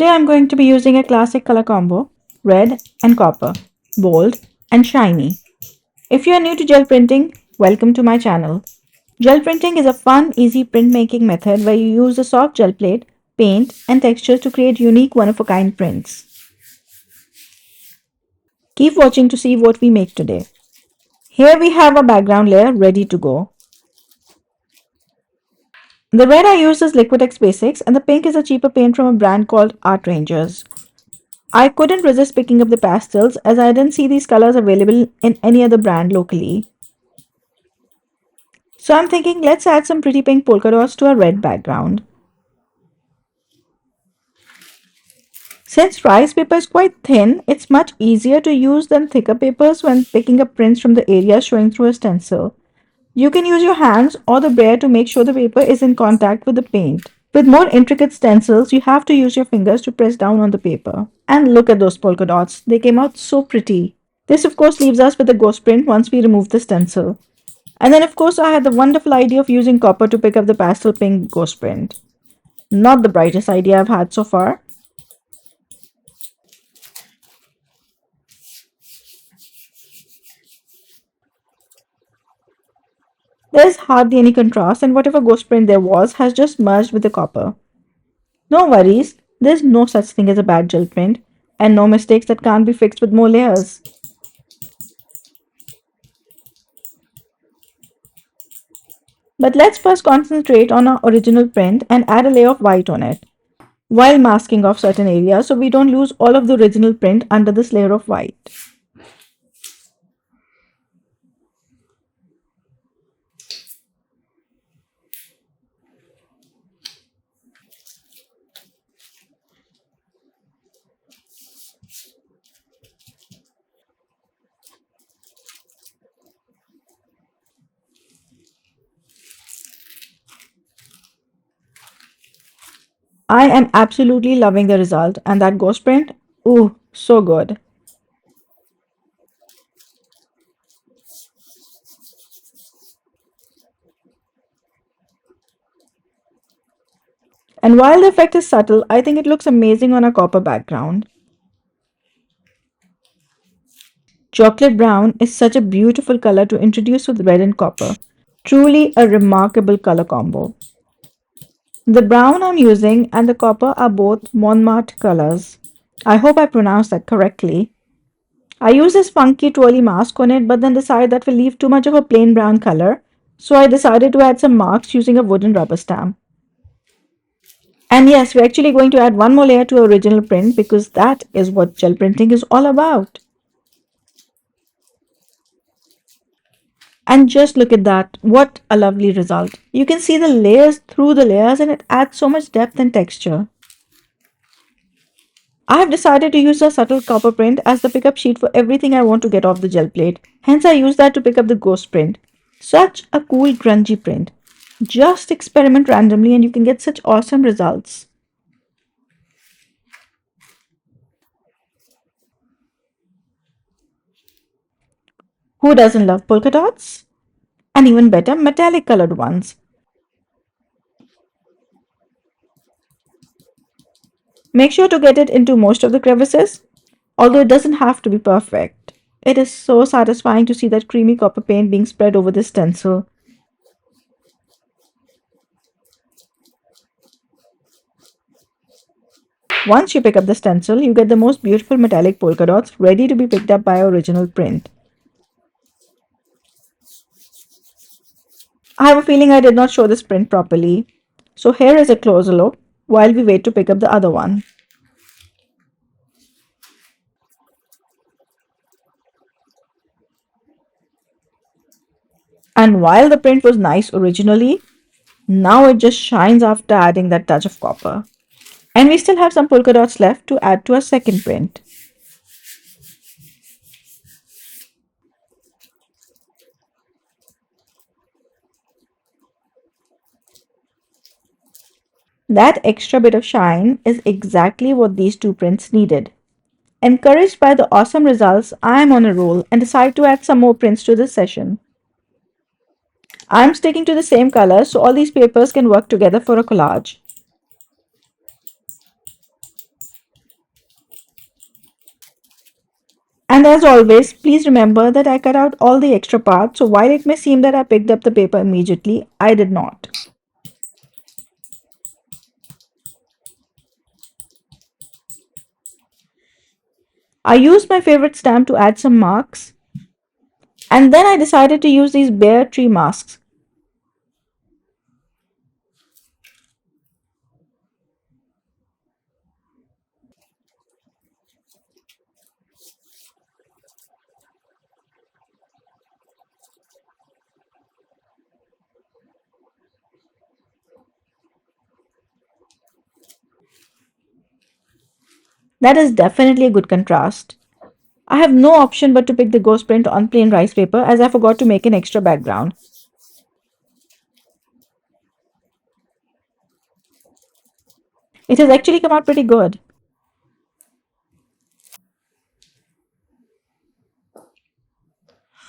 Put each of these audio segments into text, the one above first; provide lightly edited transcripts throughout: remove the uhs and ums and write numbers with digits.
Today I'm going to be using a classic color combo, red and copper, bold and shiny. If you are new to gel printing, welcome to my channel. Gel printing is a fun, easy printmaking method where you use a soft gel plate, paint and textures to create unique one-of-a-kind prints. Keep watching to see what we make today. Here we have a background layer ready to go. The red I use is Liquitex Basics and the pink is a cheaper paint from a brand called Art Rangers. I couldn't resist picking up the pastels as I didn't see these colors available in any other brand locally. So I'm thinking let's add some pretty pink polka dots to our red background. Since rice paper is quite thin, it's much easier to use than thicker papers when picking up prints from the area showing through a stencil. You can use your hands or the brayer to make sure the paper is in contact with the paint. With more intricate stencils, you have to use your fingers to press down on the paper. And look at those polka dots, they came out so pretty. This of course leaves us with a ghost print once we remove the stencil. And then of course I had the wonderful idea of using copper to pick up the pastel pink ghost print. Not the brightest idea I've had so far. There's hardly any contrast and whatever ghost print there was has just merged with the copper. No worries, there's no such thing as a bad gel print and no mistakes that can't be fixed with more layers. But let's first concentrate on our original print and add a layer of white on it, while masking off certain areas so we don't lose all of the original print under this layer of white. I am absolutely loving the result and that ghost print, ooh, so good. And while the effect is subtle, I think it looks amazing on a copper background. Chocolate brown is such a beautiful color to introduce with red and copper. Truly a remarkable color combo. The brown I'm using and the copper are both Montmartre colors. I hope I pronounced that correctly. I use this funky twirly mask on it but then decided that will leave too much of a plain brown color, so I decided to add some marks using a wooden rubber stamp. And yes, we're actually going to add one more layer to our original print because that is what gel printing is all about. And just look at that, what a lovely result. You can see the layers through the layers and it adds so much depth and texture. I have decided to use a subtle copper print as the pickup sheet for everything I want to get off the gel plate. Hence I use that to pick up the ghost print. Such a cool grungy print. Just experiment randomly and you can get such awesome results. Who doesn't love polka dots? And even better, metallic colored ones. Make sure to get it into most of the crevices, although it doesn't have to be perfect. It is so satisfying to see that creamy copper paint being spread over the stencil. Once you pick up the stencil, you get the most beautiful metallic polka dots ready to be picked up by our original print. I have a feeling I did not show this print properly, so here is a closer look while we wait to pick up the other one. And while the print was nice originally, now it just shines after adding that touch of copper. And we still have some polka dots left to add to our second print. That extra bit of shine is exactly what these two prints needed. Encouraged by the awesome results, I am on a roll and decide to add some more prints to this session. I'm sticking to the same color so all these papers can work together for a collage. And as always, please remember that I cut out all the extra parts, so while it may seem that I picked up the paper immediately, I did not. I used my favorite stamp to add some marks, and then I decided to use these bare tree masks. That is definitely a good contrast. I have no option but to pick the ghost print on plain rice paper as I forgot to make an extra background. It has actually come out pretty good.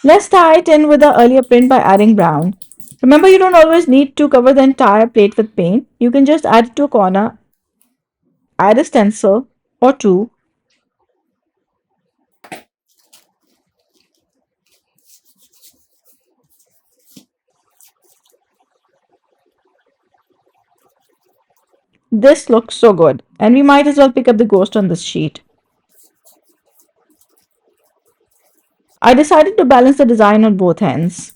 Let's tie it in with the earlier print by adding brown. Remember, you don't always need to cover the entire plate with paint. You can just add it to a corner, add a stencil or two. This looks so good, and we might as well pick up the ghost on this sheet. I decided to balance the design on both ends.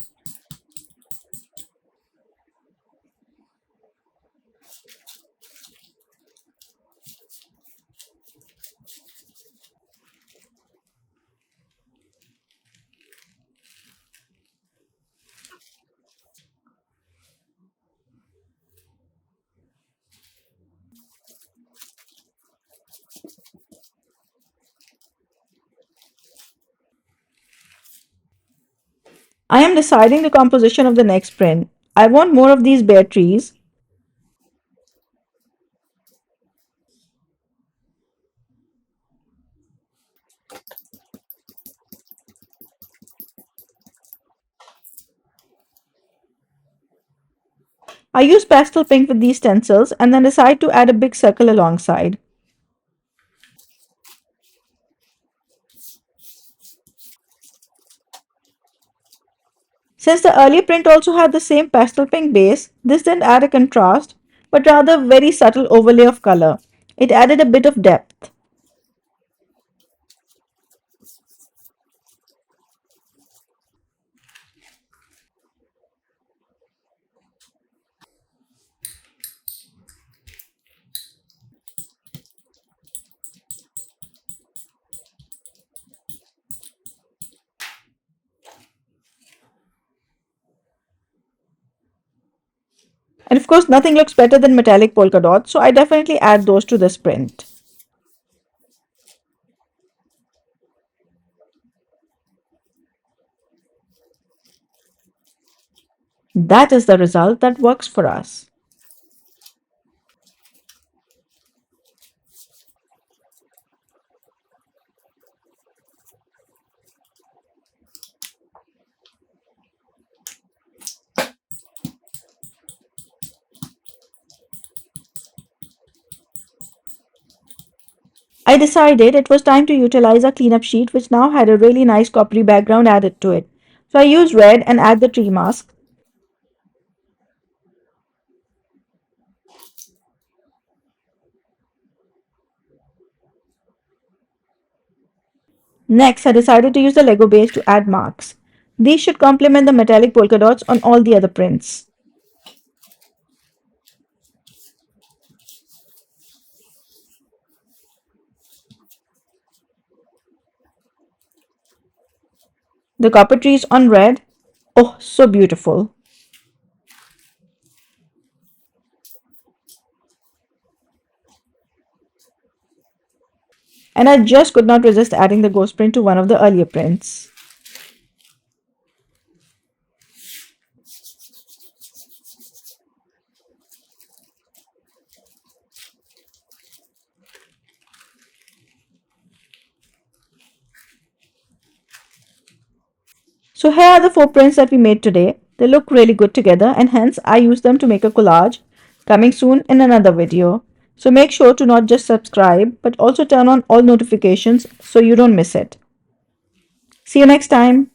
I am deciding the composition of the next print. I want more of these bare trees. I use pastel pink with these stencils and then decide to add a big circle alongside. Since the earlier print also had the same pastel pink base, this didn't add a contrast, but rather a very subtle overlay of color. It added a bit of depth. And of course, nothing looks better than metallic polka dots, so I definitely add those to this print. That is the result that works for us. I decided it was time to utilize a cleanup sheet which now had a really nice coppery background added to it. So I used red and add the tree mask. Next, I decided to use the Lego base to add marks. These should complement the metallic polka dots on all the other prints. The copper trees on red. Oh, so beautiful. And I just could not resist adding the ghost print to one of the earlier prints. So here are the four prints that we made today. They look really good together and hence I use them to make a collage, coming soon in another video. So make sure to not just subscribe but also turn on all notifications so you don't miss it. See you next time.